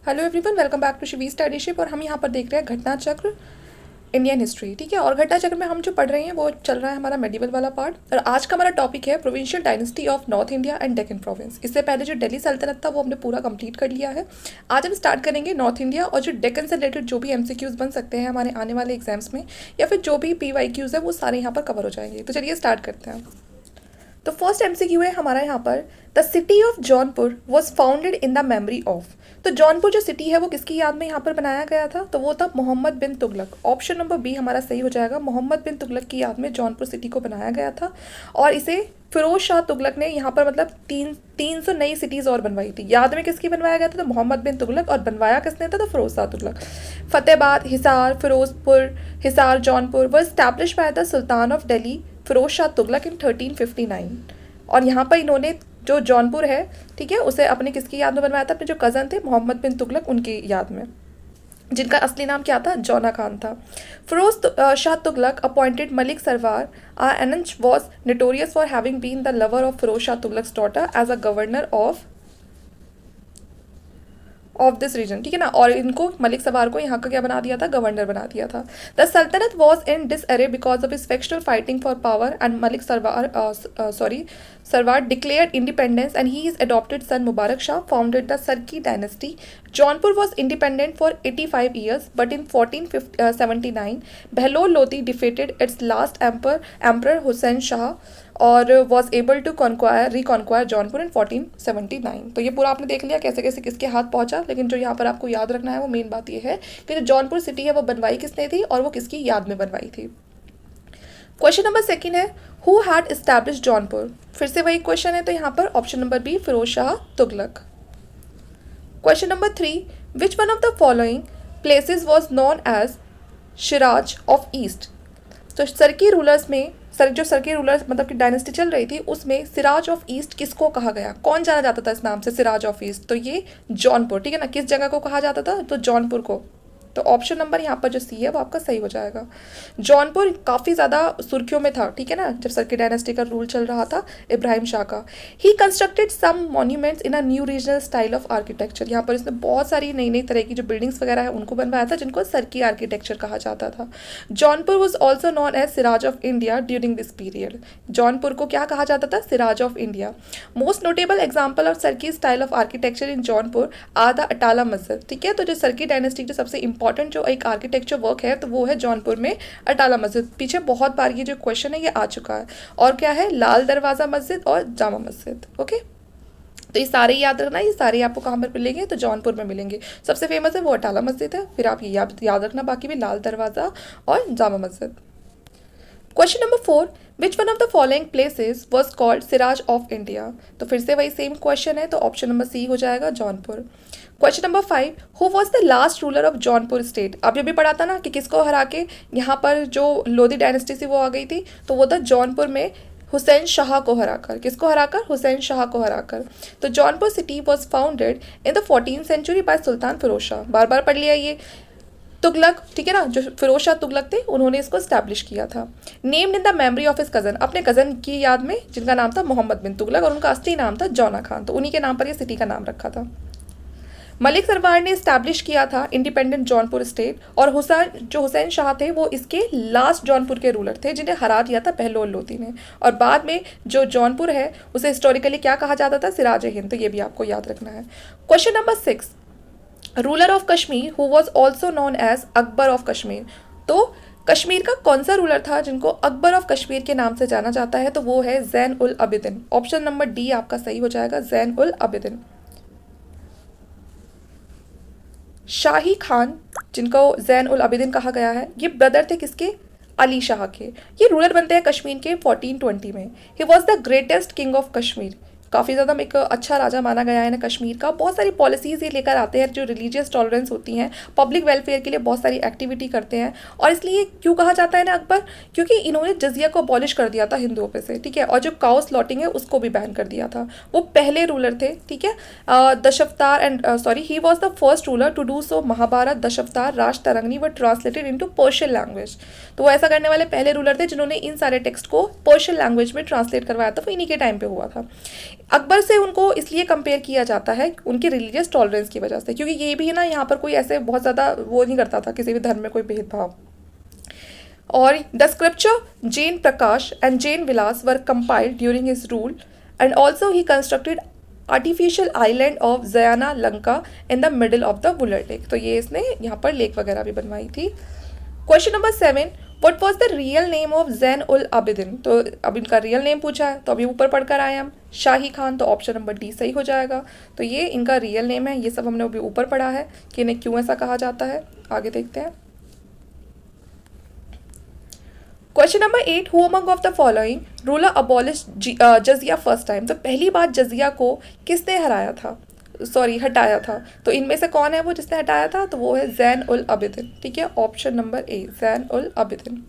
Hello everyone, welcome back to Shivi studyship. और हम यहाँ पर देख रहे हैं घटना चक्र इंडियन हिस्ट्री। ठीक है, और घटना चक्र में हम जो पढ़ रहे हैं वो चल रहा है हमारा मेडिवल वाला पार्ट। और आज का हमारा टॉपिक है provincial dynasty of north India and Deccan province. इससे पहले जो दिल्ली सल्तनत था वो हमने पूरा कंप्लीट कर लिया है। आज हम स्टार्ट करेंगे नॉर्थ इंडिया, और जो डेक्कन से रिलेटेड जो भी एमसीक्यूज बन सकते हैं हमारे आने वाले एग्जाम्स में, या फिर जो भी पीवाईक्यूज है वो सारे यहाँ पर कवर हो जाएंगे। तो चलिए स्टार्ट करते हैं। तो फर्स्ट एमसीक्यू है हमारा यहाँ पर, the city of Jaunpur was founded in the memory of. तो जौनपुर जो सिटी है वो किसकी याद में यहाँ पर बनाया गया था? तो वो था मोहम्मद बिन तुगलक। ऑप्शन नंबर बी हमारा सही हो जाएगा। मोहम्मद बिन तुगलक की याद में जौनपुर सिटी को बनाया गया था, और इसे फिरोज शाह तुगलक ने यहाँ पर मतलब 300 नई सिटीज़ और बनवाई थी। याद में किसकी बनवाया गया था? तो मोहम्मद बिन तुगलक। और बनवाया किसने था? तो फिरोज शाह तुगलक। फतेहाबाद, हिसार, फिरोजपुर, हिसार, जौनपुर वो establish by the sultan of Delhi Firoz Shah Tughlaq in 1359। और यहाँ पर इन्होंने जो जौनपुर है, ठीक है, उसे अपने किसकी याद में बनवाया था? अपने जो कज़न थे मोहम्मद बिन तुगलक उनकी याद में, जिनका असली नाम क्या था? जौना खान था। Firoz Shah Tughlaq appointed Malik Sarwar eunuch was notorious for having been the lover of Firoz Shah Tughlaq's daughter as a governor of this region. ठीक है ना, और इनको मलिक सवार को यहाँ का क्या बना दिया था? गवर्नर बना दिया था। The sultanate was in disarray because of his fictional fighting for power and Malik Sarwar declared independence and his adopted son Mubarak Shah founded the Sarki dynasty. Jaunpur was independent for 85 years, but in 1479 Behlol Lodi defeated its last emperor Hussain Shah और was able to रिकॉन्क्वायर Jaunpur इन 1479। तो ये पूरा आपने देख लिया कैसे कैसे किसके हाथ पहुंचा। लेकिन जो यहाँ पर आपको याद रखना है वो मेन बात ये है कि जो जौनपुर सिटी है वो बनवाई किसने थी और वो किसकी याद में बनवाई थी। क्वेश्चन नंबर सेकंड है, हु हैड एस्टैब्लिश जौनपुर। फिर से वही क्वेश्चन है, तो यहाँ पर option number B Firoz Shah Tughlaq. Question number 3, which one of the following places was known as Shiraz of east. तो सरकी रूलर्स में जो सरकी रूलर्स मतलब कि डायनेस्टी चल रही थी उसमें सिराज ऑफ ईस्ट किसको कहा गया? कौन जाना जाता था इस नाम से सिराज ऑफ ईस्ट? तो ये जौनपुर। ठीक है ना, किस जगह को कहा जाता था? तो जौनपुर को। तो ऑप्शन नंबर यहाँ पर जो सी है वो आपका सही हो जाएगा। जौनपुर काफ़ी ज़्यादा सुर्खियों में था, ठीक है ना, जब सरकी डायनेस्टी का रूल चल रहा था इब्राहिम शाह का। He constructed some monuments in a new regional style of architecture. यहाँ पर इसने बहुत सारी नई नई तरह की जो बिल्डिंग्स वगैरह है उनको बनवाया था, जिनको सरकी आर्किटेक्चर कहा जाता था। Jaunpur was also known as Shiraz of India during this period. Jaunpur को क्या कहा जाता था? Shiraz of India. Most notable example of Sharqi style of architecture in Jaunpur are the Atala Masjid. ठीक है, तो जो सरकी डायनेस्टी जो सबसे इंपॉर्टेंट जो एक आर्किटेक्चर वर्क है तो वो है जौनपुर में अटाला मस्जिद। पीछे बहुत बार ये जो क्वेश्चन है ये आ चुका है। और क्या है? लाल दरवाज़ा मस्जिद और जामा मस्जिद। ओके, तो ये सारे याद रखना, ये सारे आपको कहाँ पर मिलेंगे? तो जौनपुर में मिलेंगे। सबसे फेमस है वो अटाला मस्जिद है, फिर आप ये याद रखना बाकी भी लाल दरवाज़ा और Jama Masjid. Question number 4, which one of the following places was called Siraj of India. तो फिर से वही सेम क्वेश्चन है, तो ऑप्शन नंबर सी हो जाएगा Jaunpur. Question number 5, who was the last ruler of Jaunpur state. अब ये भी पढ़ा था ना कि किसको हरा के यहाँ पर जो लोधी डायनेस्टी से वो आ गई थी, तो वो था जौनपुर में हुसैन शाह को हराकर। किसको हराकर? हुसैन शाह को हराकर। तो Jaunpur city was founded in the 14th century by sultan Firoz Shah. बार बार पढ़ लिया ये। तुगलक, ठीक है ना, जो फिरोज शाह तुगलक थे उन्होंने इसको स्टैब्लिश किया था। Named in the memory of his cousin, अपने कज़न की याद में, जिनका नाम था मोहम्मद बिन तुगलक और उनका असली नाम था जौना खान। तो उन्हीं के नाम पर ये सिटी का नाम रखा था। मलिक सरवार ने इस्टेब्लिश किया था इंडिपेंडेंट जौनपुर स्टेट, और हुसैन शाह थे वो इसके लास्ट जौनपुर के रूलर थे जिन्हें हरा दिया था बहलोल लोधी ने। और बाद में जो जौनपुर है उसे हिस्टोरिकली क्या कहा जाता था? सिराज हिंद। तो ये भी आपको याद रखना है। Question number 6, ruler of Kashmir who was also known as Akbar of Kashmir. तो कश्मीर का कौन सा रूलर था जिनको अकबर ऑफ कश्मीर के नाम से जाना जाता है? तो वो है ज़ैन उल अबिदिन। ऑप्शन नंबर डी आपका सही हो जाएगा, ज़ैन उल अबिदिन। शाही खान, जिनको ज़ैन उल अबिदिन कहा गया है, ये ब्रदर थे किसके? अली शाह के। ये रूलर बनते हैं कश्मीर के 1420 में। ही was the greatest king of Kashmir. काफ़ी ज़्यादा एक अच्छा राजा माना गया है ना कश्मीर का। बहुत सारी पॉलिसीज़ ये लेकर आते हैं जो रिलीजियस टॉलरेंस होती हैं, पब्लिक वेलफेयर के लिए बहुत सारी एक्टिविटी करते हैं। और इसलिए क्यों कहा जाता है ना अकबर? क्योंकि इन्होंने जजिया को अबॉलिश कर दिया था हिंदुओं पे से, ठीक है, और जो काउ स्लॉटिंग है उसको भी बैन कर दिया था। वो पहले रूलर थे, ठीक है। Dashavatar he was the first ruler to do so. Mahabharata, Dashavatar, Rajatarangini were translated into Persian language. तो वो ऐसा करने वाले पहले रूलर थे जिन्होंने इन सारे टेक्स्ट को पर्शियन लैंग्वेज में ट्रांसलेट करवाया था। वो इन्हीं के टाइम पे हुआ था। अकबर से उनको इसलिए कंपेयर किया जाता है उनके रिलीजियस टॉलरेंस की वजह से, क्योंकि ये भी ना यहाँ पर कोई ऐसे बहुत ज़्यादा वो नहीं करता था, किसी भी धर्म में कोई भेदभाव। और the scripture Jain Prakash and Jain Vilas were compiled during his rule and also he constructed artificial island of Jaina Lanka in the middle of the Wular lake. तो ये इसने यहाँ पर लेक वगैरह भी बनवाई थी। Question number 7, what was the real name of Zain ul Abidin. तो अब इनका रियल नेम पूछा है, तो अभी ऊपर पढ़कर आए हम शाही खान, तो ऑप्शन नंबर डी सही हो जाएगा। तो ये इनका रियल नेम है, ये सब हमने अभी ऊपर पढ़ा है कि इन्हें क्यों ऐसा कहा जाता है। आगे देखते हैं। Question number 8, who among of the following ruler abolish jaziya first time. तो पहली बार जजिया को किसने हटाया था। तो इनमें से कौन है वो जिसने हटाया था, तो वो है जैन उल आबिदीन। ठीक है, option number A Jain ul Abidin.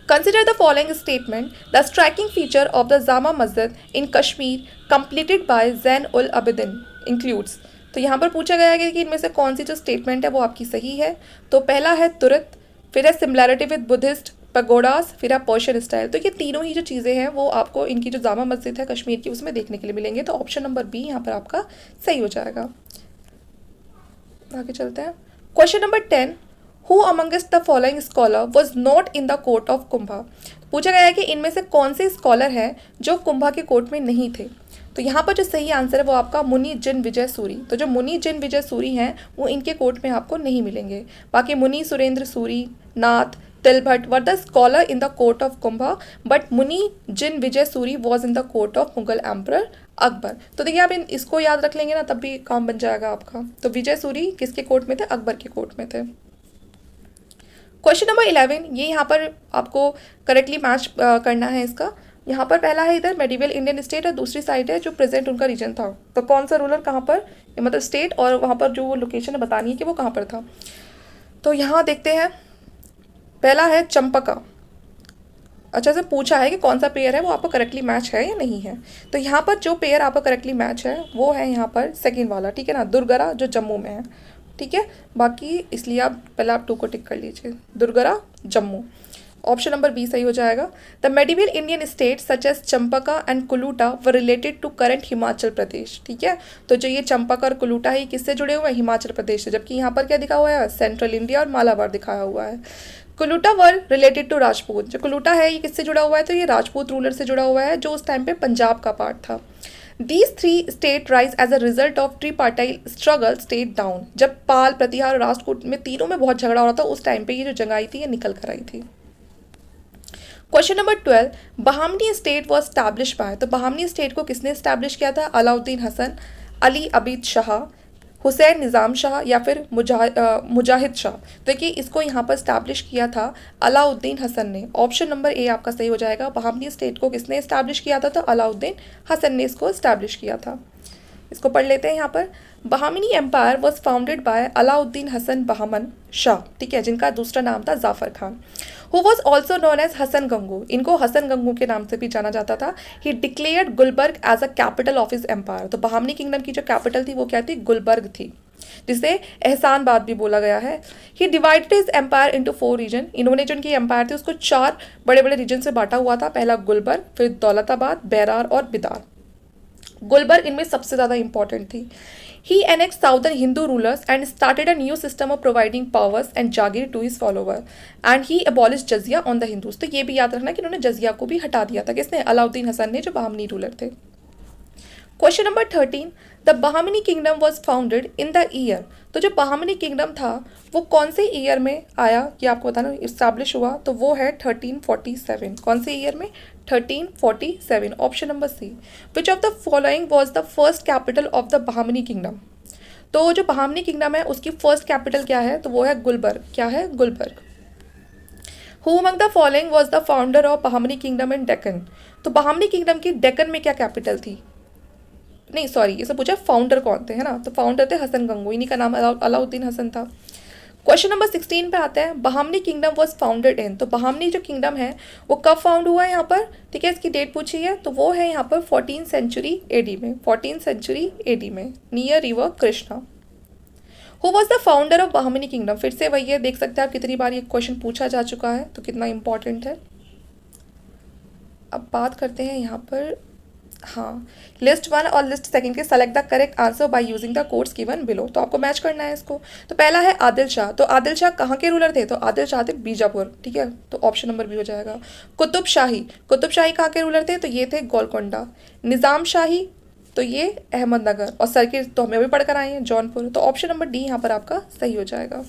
Consider the following statement. The striking feature of the Jama Masjid in Kashmir completed by Zain ul Abidin includes। तो यहाँ पर पूछा गया है कि इनमें से कौन सी जो स्टेटमेंट है वो आपकी सही है। तो पहला है तुरत, फिर है सिमिलैरिटी विद बुद्धिस्ट पगोडास, फिर है पर्शियन स्टाइल। तो ये तीनों ही जो चीज़ें हैं वो आपको इनकी जो जामा मस्जिद है कश्मीर की उसमें देखने के लिए मिलेंगे। तो ऑप्शन नंबर बी यहाँ पर आपका सही हो जाएगा। आगे चलते हैं। Question number 10, who amongst the following scholar was not in the court of Kumbha. पूछा गया है कि इनमें से कौन से स्कॉलर हैं जो कुंभा के कोर्ट में नहीं थे। तो यहाँ पर जो सही आंसर है वो आपका मुनि जिन विजय सूरी। तो जो मुनि जिन विजय सूरी हैं वो इनके कोर्ट में आपको नहीं मिलेंगे। बाकी Muni Surendra Suri, Nath, Tilbhatt were the scholar in the court of Kumbha, but Muni Jin Vijay Suri was in the court of Mughal emperor Akbar. तो देखिए आप इसको याद रख लेंगे ना, तब भी काम बन जाएगा आपका। तो विजय सूरी किसके कोर्ट में थे, अकबर के कोर्ट में थे। क्वेश्चन नंबर 11, ये यहाँ पर आपको करेक्टली मैच करना है इसका। यहाँ पर पहला है इधर मेडिवल इंडियन स्टेट और दूसरी साइड है जो प्रेजेंट उनका रीजन था। तो कौन सा रूलर कहाँ पर, मतलब स्टेट, और वहाँ पर जो लोकेशन है बतानी है कि वो कहाँ पर था। तो यहाँ देखते हैं, पहला है चंपका। अच्छा से पूछा है कि कौन सा पेयर है वो आपको करेक्टली मैच है या नहीं है। तो यहाँ पर जो पेयर आपको करेक्टली मैच है वो है यहाँ पर सेकेंड वाला, ठीक है ना, दुर्गरा, जो जम्मू में है। ठीक है, बाकी इसलिए आप पहले आप 2 को टिक कर लीजिए, Durgara Jammu. Option number B सही हो जाएगा। The medieval Indian state such as Champaka and Kuluta were related to current Himachal Pradesh. ठीक है, तो जो ये चंपका और कुलूटा है ये किससे जुड़े हुए हैं, हिमाचल प्रदेश से। जबकि यहाँ पर क्या दिखा हुआ है, सेंट्रल इंडिया और मालाबार दिखाया हुआ है। कुलूटा वर रिलेटेड टू राजपूत। जो कुलूटा है ये किससे जुड़ा हुआ है, तो ये राजपूत रूलर से जुड़ा हुआ है जो उस टाइम पे पंजाब का पार्ट था। These 3 state rise as a result of tripartite struggle stayed down। जब पाल, प्रतिहार और राष्ट्रकूट में तीनों में बहुत झगड़ा हो रहा था उस टाइम पे ये जो जंग आई थी ये निकल कर आई थी। Question number 12, Bahmani state was establish by. तो बहामनी स्टेट को किसने स्टैब्लिश किया था, अलाउद्दीन हसन, अली अबीद शाह, हुसैन निज़ाम शाह या फिर मुजाहिद शाह। देखिए इसको यहाँ पर स्टैब्लिश किया था अलाउद्दीन हसन ने। ऑप्शन नंबर ए आपका सही हो जाएगा। बहामनी स्टेट को किसने स्टैब्लिश किया था, तो अलाउद्दीन हसन ने इसको स्टैब्लिश किया था। इसको पढ़ लेते हैं यहाँ पर। Bahmani empire was founded by Alauddin Hasan Bahman Shah, ठीक है, जिनका दूसरा नाम था Zafar Khan, who was also known as Hasan Gangu. इनको हसन गंगू के नाम से भी जाना जाता था। He declared Gulbarga as a capital of his empire. तो बहामनी किंगडम की जो कैपिटल थी वो क्या थी, गुलबर्ग थी, जिसे एहसानबाद भी बोला गया है। He divided his empire into 4 region. इन्होंने जो इनकी एम्पायर थी उसको 4 बड़े बड़े रीजन से बांटा हुआ था। पहला गुलबर्ग, फिर दौलताबाद, बैरार और बिदार। गुलबर्ग इनमें सबसे ज़्यादा इंपॉर्टेंट थी। He annexed southern Hindu rulers and started a new system of providing powers and jagir to his follower and he abolished जजिया on the Hindus। तो ये भी याद रखना कि इन्होंने जजिया को भी हटा दिया था, किसने, अलाउद्दीन हसन ने, जो बहामनी रूलर थे। Question number 13, the Bahmani kingdom was founded in the year. तो जो बहामनी किंगडम था वो कौन से ईयर में आया, ये आपको बताना, इस्टेब्लिश हुआ, तो वो है 1347। कौन से ईयर में, 1347। Option number C. Which of the following was the first capital of the Bahmani kingdom. तो जो बहामनी किंगडम है उसकी फर्स्ट कैपिटल क्या है, तो वो है गुलबर्ग। क्या है, Gulbarga. Who among the following was the founder of Bahmani kingdom in Deccan. तो बहामनी किंगडम की डेक्कन में क्या कैपिटल थी, नहीं सॉरी, इसे पूछा फाउंडर कौन थे, है ना। तो फाउंडर थे हसन गंगू, इन्हीं का नाम अलाउद्दीन हसन था। क्वेश्चन नंबर 16 पे आते हैं। Bahmani kingdom was founded in. तो बहामनी जो किंगडम है वो कब फाउंड हुआ है यहाँ पर, ठीक है, इसकी डेट पूछी है, तो वो है यहाँ पर 14th सेंचुरी एडी में। 14th सेंचुरी एडी में, near river Krishna. Who was the founder of Bahmani kingdom. फिर से वही है, देख सकते हैं आप कितनी बार ये क्वेश्चन पूछा जा चुका है, तो कितना इंपॉर्टेंट है। अब बात करते हैं यहाँ पर, हाँ, लिस्ट 1 और लिस्ट 2 के select the correct answer by using the codes given below. तो आपको मैच करना है इसको। तो पहला है आदिल शाह। तो आदिल शाह कहाँ के रूलर थे? तो आदिल शाह थे बीजापुर, ठीक है, तो ऑप्शन नंबर बी हो जाएगा। कुतुब शाही, कुतुब शाही कहाँ के रूलर थे? तो ये थे गोलकोंडा। निज़ाम शाही, तो ये अहमदनगर। और सर्किट तो हमें भी पढ़कर आए हैं, जौनपुर। तो ऑप्शन नंबर डी यहाँ पर आपका सही हो जाएगा।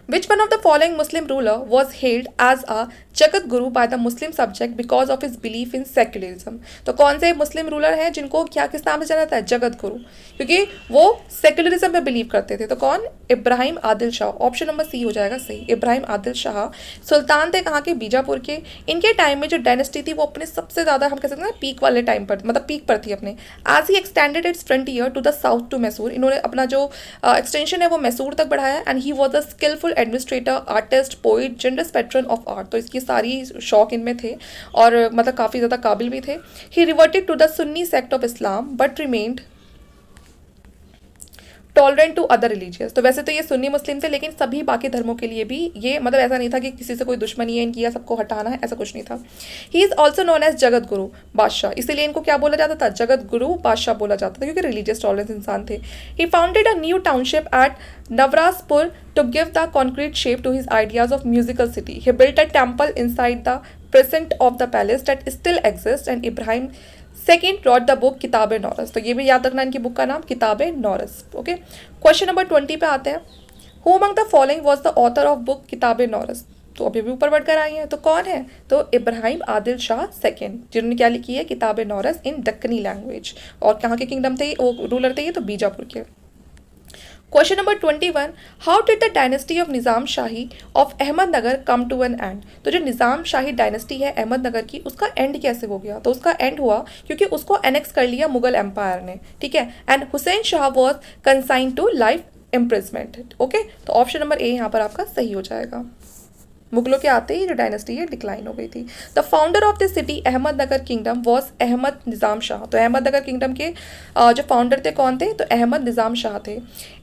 Which one of the following Muslim ruler was hailed as a Jagat Guru by the Muslim subject because of his belief in secularism? तो कौन से मुस्लिम रूलर हैं जिनको क्या किस नाम से जाना जाता है? जगत गुरु, क्योंकि वो सेक्युलरिज्म में बिलीव करते थे। तो कौन? Ibrahim Adil Shah. Option number C हो जाएगा सही, इब्राहिम आदिल शाह। सुल्तान थे कहाँ के? बीजापुर के। इनके टाइम में जो डायनेस्टी थी वो अपने सबसे ज़्यादा हम कह सकते हैं पीक वाले टाइम पर, मतलब पीक पर थी अपने। As he extended its frontier to the south to Mysore, इन्होंने अपना जो एक्सटेंशन है वो मैसूर तक बढ़ाया। And he was a skilful administrator, artist, poet, generous patron of art. तो इसकी सारी शौक इनमें थे और मतलब काफ़ी ज़्यादा काबिल भी थे। He reverted to the Sunni sect of Islam but remained tolerant to other religious. तो वैसे तो ये सुन्नी मुस्लिम थे, लेकिन सभी बाकी धर्मों के लिए भी ये, मतलब ऐसा नहीं था कि किसी से कोई दुश्मनी है इनकी या सबको हटाना है, ऐसा कुछ नहीं था। He is also known as Jagat Guru बादशाह, इसीलिए इनको क्या बोला जाता था? जगत गुरु बादशाह बोला जाता था, क्योंकि रिलीजियस टॉलरेंस इंसान थे। He founded a new township at Navrajpur to give the concrete shape to his ideas of musical city. He built a temple inside the precinct of the palace that still exists, and Ibrahim second wrote the book किताब नौरस। तो ये भी याद रखना इनकी book का नाम, किताब नौरस। ओके, क्वेश्चन नंबर 20 पे आते हैं। Who among the following was the author of book किताब नौरस? तो अभी भी ऊपर बढ़कर आई हैं, तो कौन है? तो इब्राहिम आदिल शाह सेकेंड, जिन्होंने क्या लिखी है? किताब नौरस इन दक्कनी लैंग्वेज। और कहाँ के किंगडम थे वो, रूलर थे ये? तो बीजापुर के। Question number 21, how did the dynasty of Nizam Shahi of Ahmadnagar come to an end? तो जो निज़ाम शाही डायनेस्टी है अहमदनगर की, उसका एंड कैसे हो गया? तो उसका एंड हुआ क्योंकि उसको एनेक्स कर लिया मुगल एम्पायर ने, ठीक है। And Hussain Shah was consigned to life imprisonment. Okay, तो ऑप्शन नंबर ए यहाँ पर आपका सही हो जाएगा। मुगलों के आते ही जो डायनेस्टी है डिक्लाइन हो गई थी। The founder of the city Ahmadnagar kingdom was Ahmad Nizam Shah. तो अहमदनगर किंगडम के जो फाउंडर थे कौन थे? तो अहमद निज़ाम शाह थे।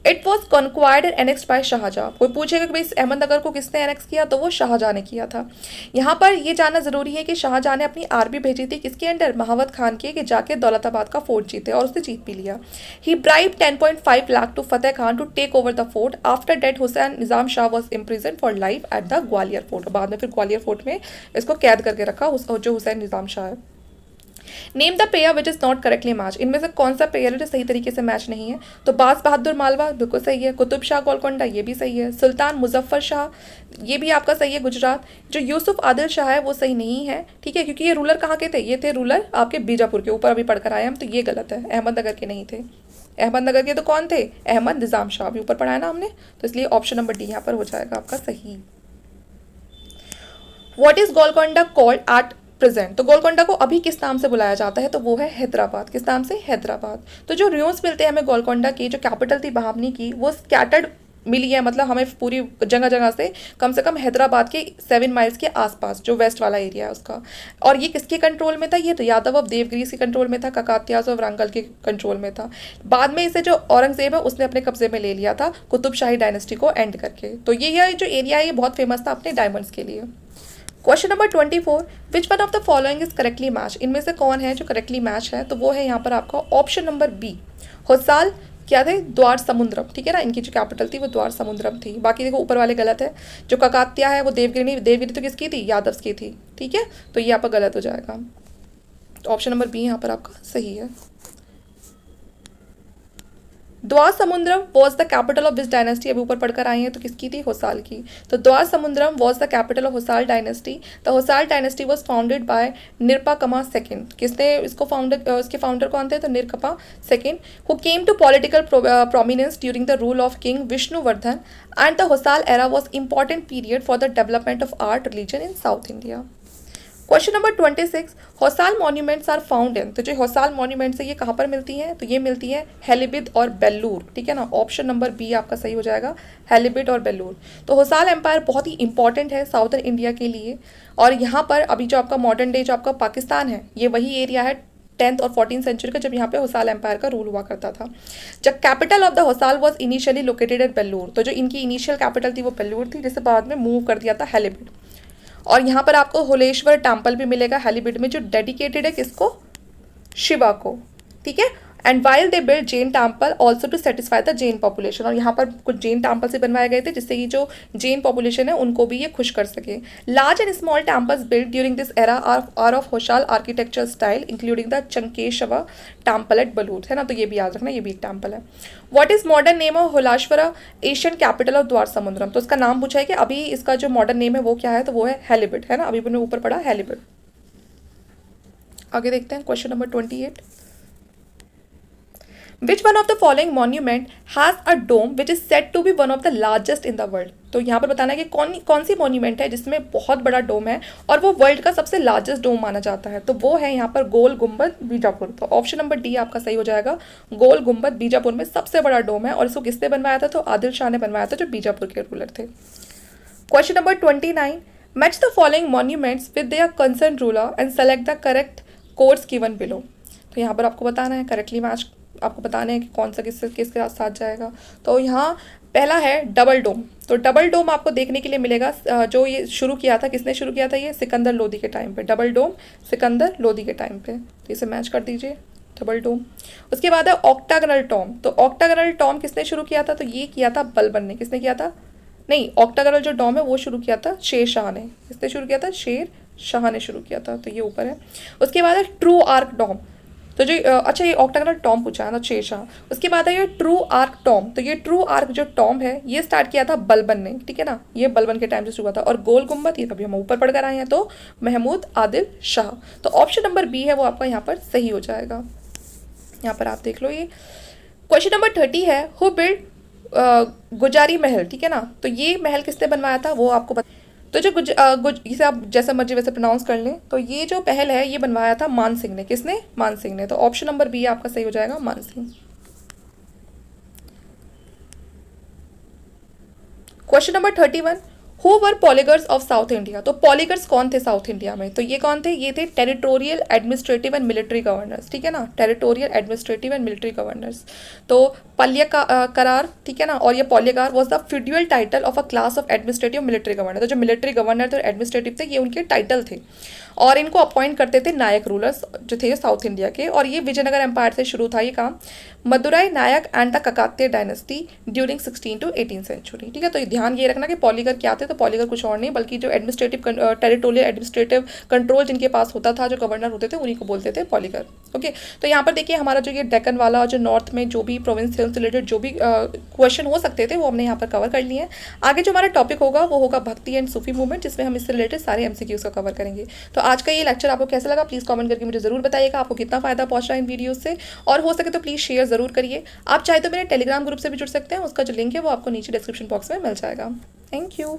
It was conquered and annexed by Shahjahan. कोई पूछेगा कि भाई अहमदनगर को किसने एनेक्स किया? तो वो शाहजहाँ ने किया था। यहाँ पर ये जानना जरूरी है कि शाहजहाँ ने अपनी आर्मी भेजी थी किसके अंडर? महावत खान के, कि जाके दौलताबाद का फोर्ट जीते, और उसने जीत भी लिया। He bribe 10.5 lakh to Fateh Khan to take over the fort. After that Hussain Nizam Shah was imprison for life at the Gwalior fort. बाद में फिर ग्वालियर फोर्ट में इसको कैद करके रखा जो हुसैन निज़ाम शाह है। Name the pair which is not correctly match. इनमें से कौन सा पेयर है जो सही तरीके से मैच नहीं है? तो बास बहादुर मालवा बिल्कुल सही है। कुतुब शाह गोलकोंडा ये भी सही है। सुल्तान मुजफ्फर शाह ये भी आपका सही है, गुजरात। जो यूसुफ आदिल शाह है वो सही नहीं है, ठीक है, क्योंकि ये रूलर कहाँ के थे? ये थे रूलर आपके बीजापुर के, ऊपर अभी पढ़कर आए हम, तो ये गलत है, अहमदनगर के नहीं थे। अहमदनगर के तो कौन थे? अहमद निज़ाम शाह, भी ऊपर पढ़ाया ना हमने, तो इसलिए ऑप्शन नंबर डी यहाँ पर हो जाएगा आपका सही। What is Golconda called at present? तो गोलकोंडा को अभी किस नाम से बुलाया जाता है? तो वो है हैदराबाद। किस नाम से? हैदराबाद। तो जो रूइंस मिलते हैं हमें गोलकोंडा की, जो कैपिटल थी बहामनी की, वो स्कैटर्ड मिली है, मतलब हमें पूरी जगह जगह से कम हैदराबाद के 7 माइल्स के आसपास जो वेस्ट वाला एरिया है उसका। और ये किसके कंट्रोल में था? ये यादव ऑफ देवगिरी के कंट्रोल में था, ककातियाज और वरंगल के कंट्रोल में था। बाद में इसे जो औरंगजेब है उसने अपने कब्जे में ले लिया था कुतुब शाही डायनेस्टी को एंड करके। तो ये जो एरिया है ये बहुत फेमस था अपने डायमंड्स के लिए। Question number 24, which one of the following is correctly match? इनमें से कौन है जो करेक्टली मैच है? तो वो है यहाँ पर आपका ऑप्शन नंबर बी, होसाल क्या थे? द्वार समुद्रम, ठीक है ना। इनकी जो कैपिटल थी वो द्वार समुद्रम थी। बाकी देखो ऊपर वाले गलत है। जो ककातिया है वो देवगिरी नहीं, देवगिरी तो किसकी थी? यादव की थी, ठीक है, तो ये आपका गलत हो जाएगा। तो ऑप्शन नंबर बी यहाँ पर आपका सही है। Dwarasamudram was the capital of this dynasty, अभी ऊपर पढ़कर आए हैं, तो किसकी थी? होसाल की। तो Dwarasamudram was the capital of Hoysala dynasty. The Hoysala dynasty was founded by Nripakama second. किसने इसको इसके फाउंडर कौन थे? तो Nripakama second, who came to political prominence during the rule of king Vishnuvardhan. And the Hoysala era was important period for the development of art religion in south India. Question number 26, Hoysala monuments are found in. तो जो होसाल monuments है ये कहाँ पर मिलती हैं? तो ये मिलती है हेलिबिद और बेल्लूर, ठीक है ना। ऑप्शन नंबर बी आपका सही हो जाएगा, हेलिबिड और बेल्लूर। तो होसाल एम्पायर बहुत ही इंपॉर्टेंट है साउदर्न इंडिया के लिए। और यहाँ पर अभी जो आपका मॉडर्न डे जो आपका पाकिस्तान है, ये वही एरिया है 10th और 14th सेंचुरी का, जब यहाँ पे होसाल एम्पायर का रूल हुआ करता था। जब capital of the Hoysala was initially located at Belur. तो जो इनकी इनिशियल कैपिटल थी वो बेल्लूर थी, जिसे बाद में मूव कर दिया था हेलिबिड। और यहाँ पर आपको होलेश्वर टेम्पल भी मिलेगा हेलीबिड में, जो डेडिकेटेड है किसको, शिवा को, ठीक है। And while they build Jain temple also to satisfy the Jain population, और यहाँ पर कुछ जैन टेम्पल से बनवाए गए थे जिससे कि जो जैन पॉपुलेशन है उनको भी ये खुश कर सके। Large and small temples build during this era are of Hoysala architecture style including the Chennakeshava temple at Belur, है ना, तो ये भी याद रखना, ये भी एक टेम्पल है। What is modern name of Holashwara, ancient capital of Dwarasamudram, तो इसका नाम पूछा है कि अभी इसका जो मॉडर्न नेम है वो क्या है, तो वो है हेलीबिड, है ना, अभी मैंने ऊपर पढ़ा हेलीबिड। आगे देखते हैं question number 28। Which one of the following monument has a dome which is said to be one of the largest in the world? तो यहाँ पर बताना है कि कौन सी मॉन्यूमेंट है जिसमें बहुत बड़ा डोम है और वो वर्ल्ड का सबसे लार्जेस्ट डोम माना जाता है, तो वो है यहाँ पर गोल गुम्बद बीजापुर। तो ऑप्शन नंबर डी आपका सही हो जाएगा, गोल गुम्बद बीजापुर में सबसे बड़ा डोम है, और इसको किसने बनवाया था, तो आदिल शाह ने बनवाया था जो बीजापुर के रूलर थे। Question number 29, match the following monuments with their concern ruler and select the correct codes given below. तो यहाँ पर आपको बताना है, करेक्टली मैच आपको बताना है कि कौन सा किसके साथ जाएगा। तो यहाँ पहला है डबल डोम, तो डबल डोम आपको देखने के लिए मिलेगा, जो ये शुरू किया था, किसने शुरू किया था, ये सिकंदर लोदी के टाइम पे, डबल डोम सिकंदर लोदी के टाइम पे, तो इसे मैच कर दीजिए, डबल डोम। उसके बाद है ऑक्टागनल टॉम, तो ऑक्टागनल टॉम किसने शुरू किया था, तो ये किया था बलबन ने, किसने किया था, नहीं, ऑक्टागनल जो डॉम है वो शुरू किया था शेर शाह ने, किसने शुरू किया था, शेर शाह ने शुरू किया था, तो ये ऊपर है। उसके बाद है ट्रू आर्क डॉम, तो जो अच्छा ये ऑक्टागनल टॉम पूछा है ना, शेर शाह। उसके बाद है ये ट्रू आर्क टॉम, तो ये ट्रू आर्क जो टॉम है ये स्टार्ट किया था बलबन ने, ठीक है ना, ये बलबन के टाइम से शुरू हुआ था। और गोल गुम्बद ये कभी हम ऊपर पढ़कर आए हैं, तो महमूद आदिल शाह, तो ऑप्शन नंबर बी है वो आपका यहाँ पर सही हो जाएगा। यहाँ पर आप देख लो ये। क्वेश्चन नंबर 30 है, हु बिल्ड गुजारी महल, ठीक है ना, तो ये महल किसने बनवाया था वो आपको बता, तो जो इसे आप जैसा मर्जी वैसे प्रोनाउंस कर लें, तो ये जो महल है ये बनवाया था मान सिंह ने, किसने, मान सिंह ने, तो ऑप्शन नंबर बी आपका सही हो जाएगा, मान Singh. Question number 31, who were Poligars of south India, तो पॉलीगर्स कौन थे साउथ इंडिया में, तो ये कौन थे, ये थे territorial administrative and military governors, ठीक है ना, territorial administrative and military governors. तो करार, ठीक है ना, और ये Poligar was the feudal title of a class of administrative military governor, तो जो मिलिट्री गवर्नर थे और एडमिनिस्ट्रेटिव थे ये उनके टाइटल थे, और इनको अपॉइंट करते थे नायक रूलर्स जो थे साउथ इंडिया के, और ये विजयनगर एम्पायर से शुरू था ये काम, Madurai Nayak and the Kakatiya dynasty during 16 to 18 century, ठीक है। तो ध्यान ये रखना कि पॉलीगर क्या थे, तो पॉलीगर कुछ और नहीं बल्कि जो एडमिनिस्ट्रेटिव टेरिटोरियल एडमिनिस्ट्रेटिव कंट्रोल जिनके पास होता था, जो गवर्नर होते थे उन्हीं को बोलते थे पॉलीगर, ओके। तो यहाँ पर देखिए हमारा जो ये डेक्कन वाला जो नॉर्थ में जो भी प्रोविंस से रिलेटेड जो भी क्वेश्चन हो सकते थे वो हमने यहाँ पर कवर कर लिए हैं। आगे जो हमारा टॉपिक होगा वो होगा भक्ति एंड सूफी मूवमेंट, जिसमें हम इससे रिलेटेड सारे MCQs का कवर करेंगे। तो आज का ये लेक्चर आपको कैसा लगा प्लीज़ कमेंट करके मुझे ज़रूर बताइएगा, आपको कितना फ़ायदा पहुँच रहा है इन वीडियो से, और हो सके तो प्लीज़ शेयर ज़रूर करिए। आप चाहे तो मेरे टेलीग्राम ग्रुप से भी जुड़ सकते हैं, उसका जो लिंक है वो आपको नीचे डिस्क्रिप्शन बॉक्स में मिल जाएगा। Thank you.